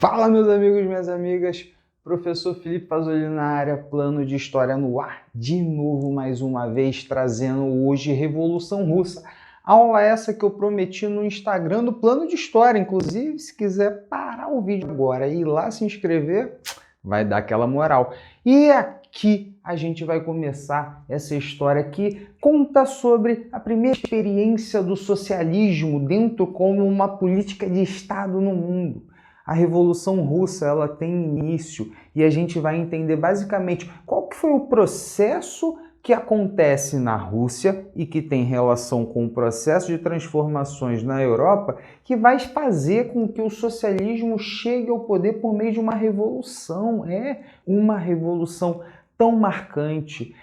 Fala, meus amigos, minhas amigas, professor Felipe Fazolino na área, plano de história no ar, de novo, mais uma vez, trazendo hoje Revolução Russa. Aula essa que eu prometi no Instagram do plano de história, inclusive, se quiser parar o vídeo agora e ir lá se inscrever, vai dar aquela moral. E aqui a gente vai começar essa história que conta sobre a primeira experiência do socialismo dentro como uma política de Estado no mundo. A Revolução Russa, ela tem início e a gente vai entender basicamente qual que foi o processo que acontece na Rússia e que tem relação com o processo de transformações na Europa, que vai fazer com que o socialismo chegue ao poder por meio de uma revolução. É uma revolução tão marcante,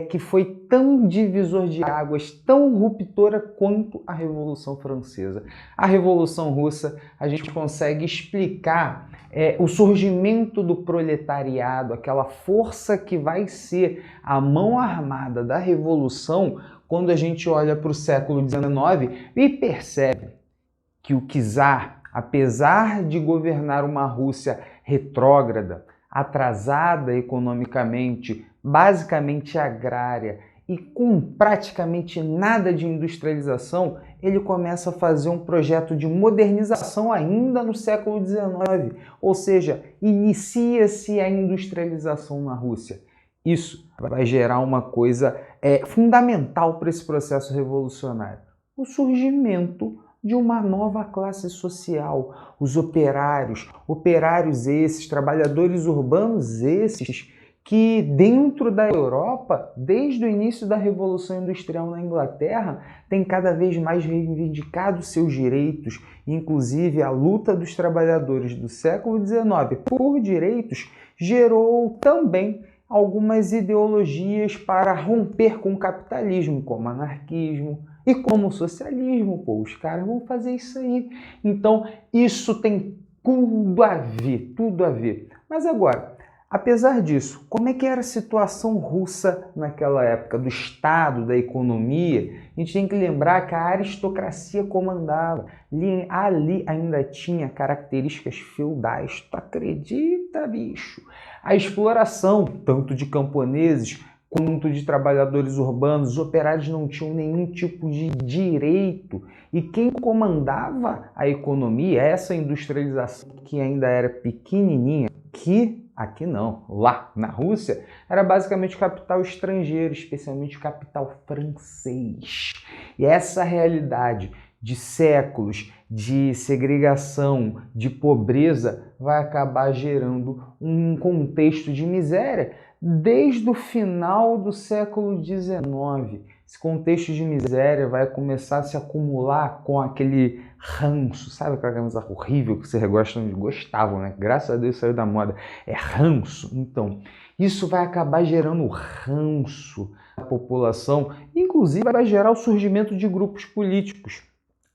que foi tão divisor de águas, tão ruptora quanto a Revolução Francesa. A Revolução Russa, a gente consegue explicar o surgimento do proletariado, aquela força que vai ser a mão armada da Revolução, quando a gente olha para o século XIX e percebe que o czar, apesar de governar uma Rússia retrógrada, atrasada economicamente, basicamente agrária e com praticamente nada de industrialização, ele começa a fazer um projeto de modernização ainda no século XIX, ou seja, inicia-se a industrialização na Rússia. Isso vai gerar uma coisa fundamental para esse processo revolucionário: o surgimento de uma nova classe social, os operários esses, trabalhadores urbanos esses, que dentro da Europa, desde o início da Revolução Industrial na Inglaterra, tem cada vez mais reivindicado seus direitos, inclusive a luta dos trabalhadores do século XIX por direitos gerou também algumas ideologias para romper com o capitalismo, como anarquismo, e como o socialismo. Pô, os caras vão fazer isso aí. Então, isso tem tudo a ver, tudo a ver. Mas agora, apesar disso, como é que era a situação russa naquela época, do Estado, da economia? A gente tem que lembrar que a aristocracia comandava. Ali ainda tinha características feudais. Tu acredita, bicho? A exploração, tanto de camponeses quanto de trabalhadores urbanos, os operários não tinham nenhum tipo de direito. E quem comandava a economia, essa industrialização que ainda era pequenininha, que aqui não, lá na Rússia, era basicamente capital estrangeiro, especialmente capital francês. E essa realidade de séculos de segregação, de pobreza, vai acabar gerando um contexto de miséria desde o final do século XIX. Esse contexto de miséria vai começar a se acumular com aquele ranço, sabe aquela camisa horrível que vocês gostavam, né? Graças a Deus saiu da moda. É ranço. Então, isso vai acabar gerando ranço na população, inclusive vai gerar o surgimento de grupos políticos,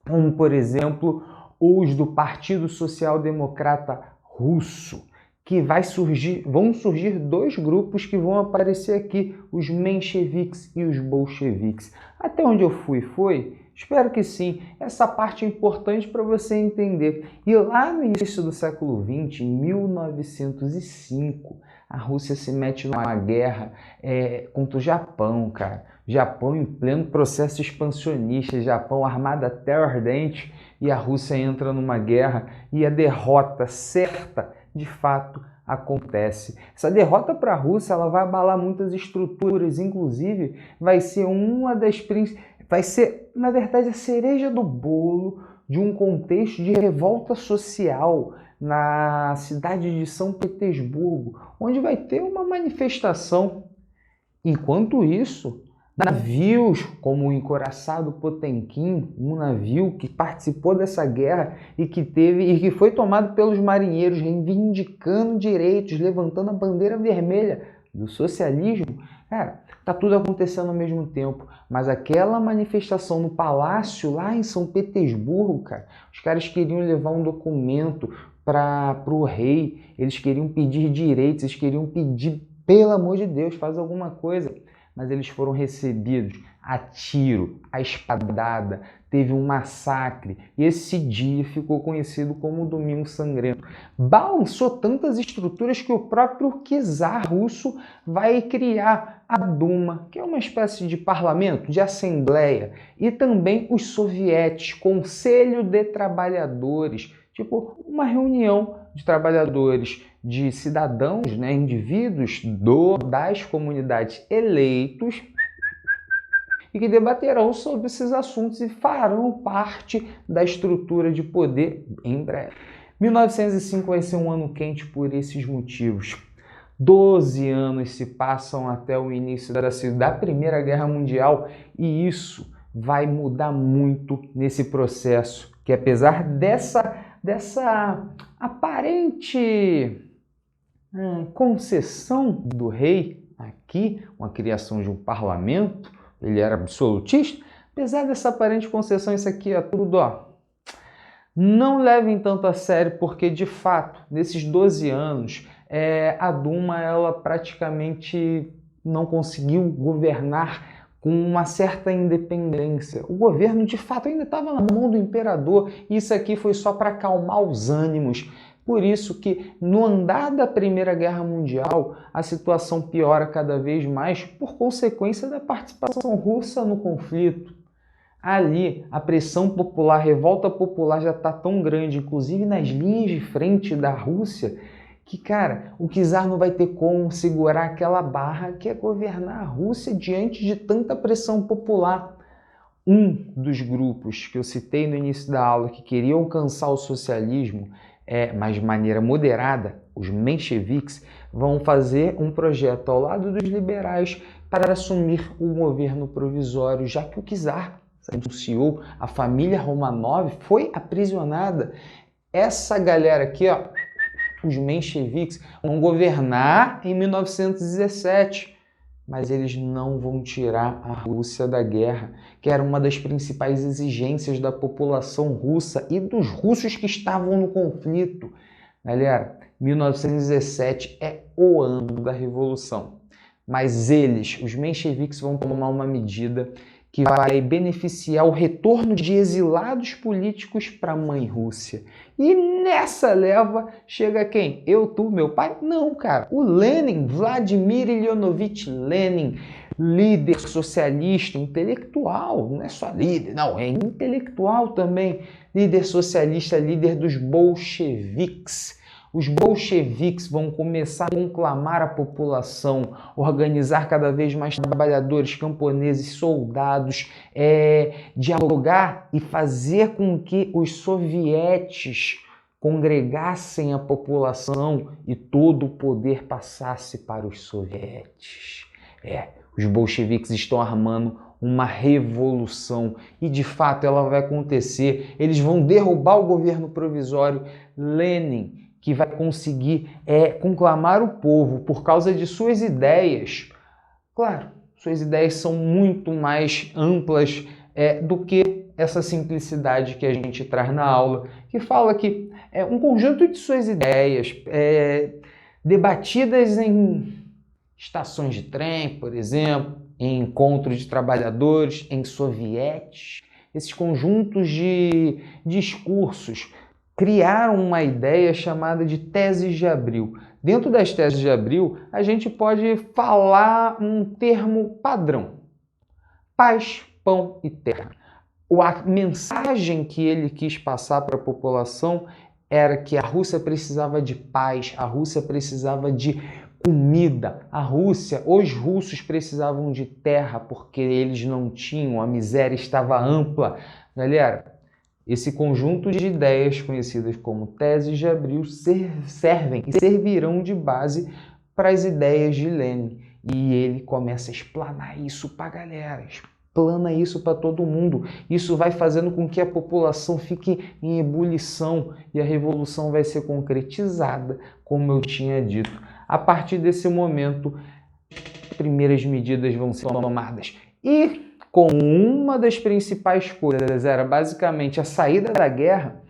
como, por exemplo, os do Partido Social Democrata Russo, que vão surgir dois grupos que vão aparecer aqui, os mencheviques e os bolcheviques. Até onde eu fui, foi? Espero que sim. Essa parte é importante para você entender. E lá no início do século XX, em 1905, a Rússia se mete numa guerra contra o Japão, cara. Japão em pleno processo expansionista, Japão armado até o dente, e a Rússia entra numa guerra e a derrota certa, de fato, acontece. Essa derrota para a Rússia, ela vai abalar muitas estruturas, inclusive vai ser vai ser, na verdade, a cereja do bolo de um contexto de revolta social na cidade de São Petersburgo, onde vai ter uma manifestação. Enquanto isso, navios como o encouraçado Potemkin, um navio que participou dessa guerra e que foi tomado pelos marinheiros, reivindicando direitos, levantando a bandeira vermelha do socialismo, cara, tá tudo acontecendo ao mesmo tempo. Mas aquela manifestação no palácio lá em São Petersburgo, cara, os caras queriam levar um documento para o rei, eles queriam pedir direitos, eles queriam pedir, pelo amor de Deus, faz alguma coisa. Mas eles foram recebidos a tiro, a espadada, teve um massacre, e esse dia ficou conhecido como Domingo Sangrento. Balançou tantas estruturas que o próprio czar russo vai criar a Duma, que é uma espécie de parlamento, de assembleia, e também os sovietes, Conselho de Trabalhadores, tipo uma reunião de trabalhadores, de cidadãos, né, indivíduos das comunidades eleitos, e que debaterão sobre esses assuntos e farão parte da estrutura de poder em breve. 1905 vai ser um ano quente por esses motivos. 12 anos se passam até o início da Primeira Guerra Mundial e isso vai mudar muito nesse processo, que apesar dessa aparente concessão do rei aqui, uma criação de um parlamento, ele era absolutista, apesar dessa aparente concessão, isso aqui é tudo, não levem tanto a sério, porque de fato, nesses 12 anos, a Duma ela praticamente não conseguiu governar com uma certa independência. O governo de fato ainda estava na mão do imperador, e isso aqui foi só para acalmar os ânimos. Por isso que no andar da Primeira Guerra Mundial a situação piora cada vez mais por consequência da participação russa no conflito. Ali a pressão popular, a revolta popular já está tão grande, inclusive nas linhas de frente da Rússia, que, cara, o czar não vai ter como segurar aquela barra que é governar a Rússia diante de tanta pressão popular. Um dos grupos que eu citei no início da aula que queria alcançar o socialismo, mas de maneira moderada, os mencheviques, vão fazer um projeto ao lado dos liberais para assumir o governo provisório, já que o czar anunciou, a família Romanov foi aprisionada. Essa galera aqui, os mencheviques, vão governar em 1917, mas eles não vão tirar a Rússia da guerra, que era uma das principais exigências da população russa e dos russos que estavam no conflito. Galera, 1917 é o ano da Revolução, mas eles, os mencheviques, vão tomar uma medida que vai beneficiar o retorno de exilados políticos para a mãe Rússia. E nessa leva chega quem? Eu, tu, meu pai? Não, cara. O Lenin, Vladimir Ilionovich Lenin, líder socialista, intelectual, não é só líder, não, é intelectual também. Líder socialista, líder dos bolcheviques. Os bolcheviques vão começar a conclamar a população, organizar cada vez mais trabalhadores, camponeses, soldados, dialogar e fazer com que os sovietes congregassem a população e todo o poder passasse para os sovietes. Os bolcheviques estão armando uma revolução e de fato ela vai acontecer. Eles vão derrubar o governo provisório. Lenin, que vai conseguir conclamar o povo por causa de suas ideias. Claro, suas ideias são muito mais amplas do que essa simplicidade que a gente traz na aula, que fala que é um conjunto de suas ideias debatidas em estações de trem, por exemplo, em encontros de trabalhadores, em sovietes. Esses conjuntos de discursos criaram uma ideia chamada de teses de Abril. Dentro das teses de Abril, a gente pode falar um termo padrão: paz, pão e terra. A mensagem que ele quis passar para a população era que a Rússia precisava de paz, a Rússia precisava de comida, os russos precisavam de terra porque eles não tinham, a miséria estava ampla. Galera, esse conjunto de ideias conhecidas como teses de Abril servem e servirão de base para as ideias de Lenin. E ele começa a explanar isso para a galera, explana isso para todo mundo. Isso vai fazendo com que a população fique em ebulição e a revolução vai ser concretizada, como eu tinha dito. A partir desse momento, as primeiras medidas vão ser tomadas. E com uma das principais coisas era basicamente a saída da guerra,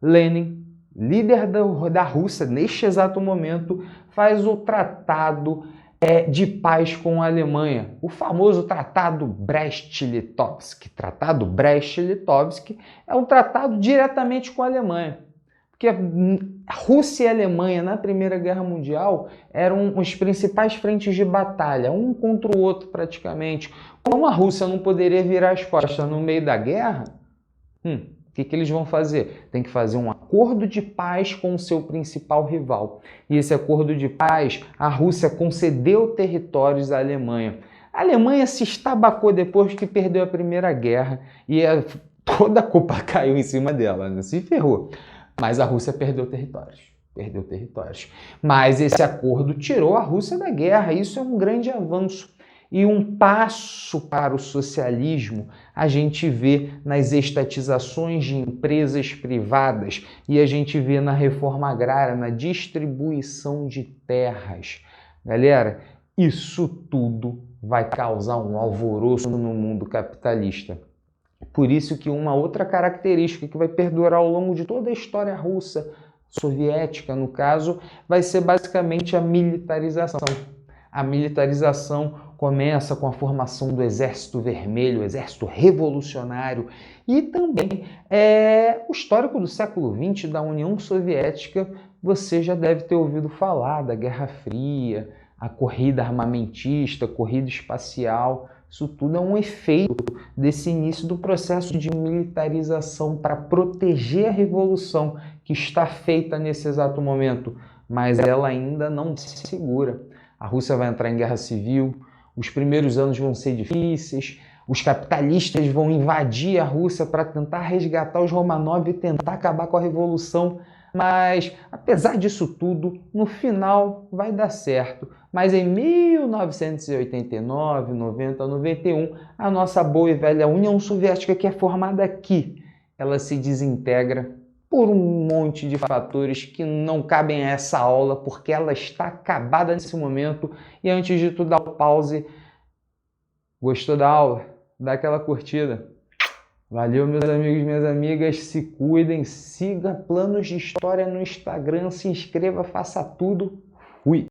Lenin, líder da Rússia neste exato momento, faz o Tratado de paz com a Alemanha, o famoso Tratado Brest-Litovsk. Tratado Brest-Litovsk é um tratado diretamente com a Alemanha, porque a Rússia e a Alemanha na Primeira Guerra Mundial eram os principais frentes de batalha, um contra o outro praticamente. Como a Rússia não poderia virar as costas no meio da guerra, o que eles vão fazer? Tem que fazer um acordo de paz com o seu principal rival. E esse acordo de paz, a Rússia concedeu territórios à Alemanha. A Alemanha se estabacou depois que perdeu a Primeira Guerra e toda a culpa caiu em cima dela, né? Se ferrou. Mas a Rússia perdeu territórios. Perdeu territórios. Mas esse acordo tirou a Rússia da guerra. Isso é um grande avanço. E um passo para o socialismo a gente vê nas estatizações de empresas privadas e a gente vê na reforma agrária, na distribuição de terras. Galera, isso tudo vai causar um alvoroço no mundo capitalista. Por isso que uma outra característica que vai perdurar ao longo de toda a história russa, soviética no caso, vai ser basicamente a militarização. A militarização começa com a formação do Exército Vermelho, o Exército Revolucionário, e também o histórico do século XX da União Soviética, você já deve ter ouvido falar da Guerra Fria, a corrida armamentista, a corrida espacial. Isso tudo é um efeito desse início do processo de militarização para proteger a revolução que está feita nesse exato momento, mas ela ainda não se segura. A Rússia vai entrar em guerra civil, os primeiros anos vão ser difíceis, os capitalistas vão invadir a Rússia para tentar resgatar os Romanov e tentar acabar com a revolução, mas apesar disso tudo, no final vai dar certo. Mas em 1989, 90, 91, a nossa boa e velha União Soviética, que é formada aqui, ela se desintegra por um monte de fatores que não cabem a essa aula, porque ela está acabada nesse momento. E antes de tudo, dá o pause. Gostou da aula? Dá aquela curtida. Valeu, meus amigos e minhas amigas. Se cuidem, siga Planos de História no Instagram, se inscreva, faça tudo. Fui!